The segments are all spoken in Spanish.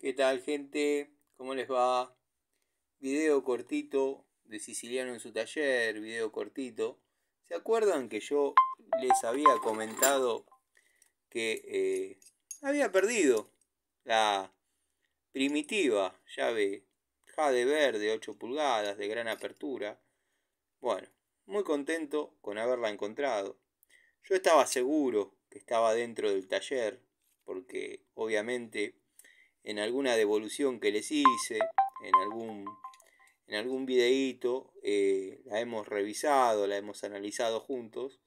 ¿Qué tal, gente? ¿Cómo les va? Video cortito de Siciliano en su taller, video cortito. ¿Se acuerdan que yo les había comentado que había perdido la primitiva llave jade verde 8 pulgadas de gran apertura? Bueno, muy contento con haberla encontrado. Yo estaba seguro que estaba dentro del taller, porque obviamente en alguna devolución que les hice, en algún videíto, la hemos revisado, la hemos analizado juntos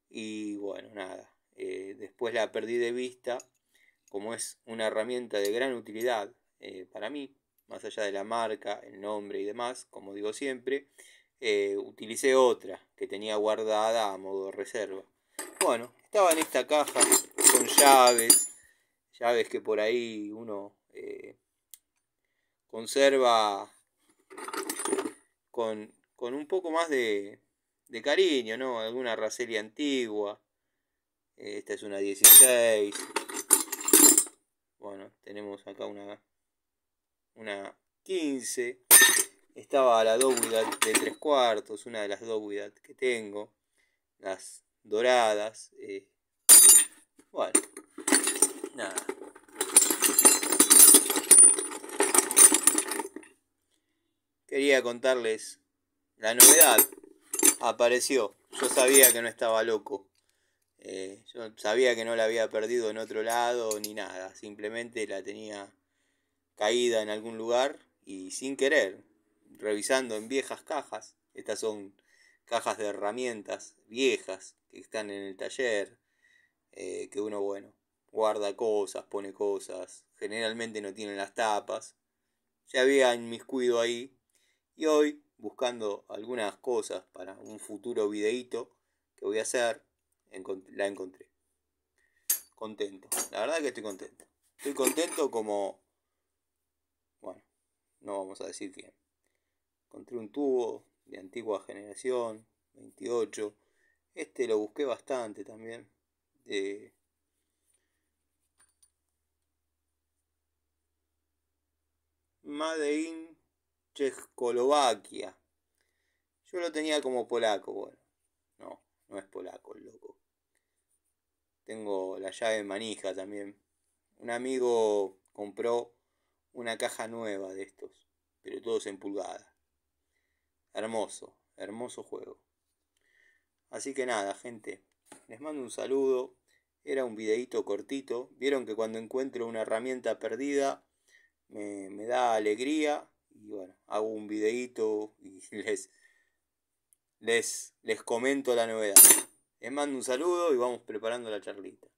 y bueno, nada, después la perdí de vista, como es una herramienta de gran utilidad para mí, más allá de la marca, el nombre y demás, como digo siempre, utilicé otra que tenía guardada a modo de reserva. Bueno, estaba en esta caja con llaves que por ahí uno conserva con un poco más de cariño, ¿no? Alguna Raselli antigua. Esta es una 16. Bueno, tenemos acá una 15. Estaba la Dowidat de 3/4, una de las Dowidat que tengo. Las doradas. Bueno, nada. Quería contarles la novedad. Apareció. Yo sabía que no estaba loco. Yo sabía que no la había perdido en otro lado ni nada. Simplemente la tenía caída en algún lugar y sin querer. Revisando en viejas cajas. Estas son cajas de herramientas viejas que están en el taller. Que uno, bueno, guarda cosas, pone cosas. Generalmente no tienen las tapas. Ya había inmiscuido ahí. Y hoy, buscando algunas cosas para un futuro videíto que voy a hacer, la encontré. Contento. La verdad que estoy contento. Estoy contento como... Bueno, no vamos a decir quién. Encontré un tubo de antigua generación, 28. Este lo busqué bastante también. De... Made in Checoslovaquia. Yo lo tenía como polaco, bueno. No es polaco el loco. Tengo la llave manija también. Un amigo compró una caja nueva de estos, pero todos en pulgada. Hermoso, hermoso juego. Así que nada, gente, les mando un saludo. Era un videíto cortito. Vieron que cuando encuentro una herramienta perdida me da alegría. Y bueno, hago un videíto y les comento la novedad. Les mando un saludo y vamos preparando la charlita.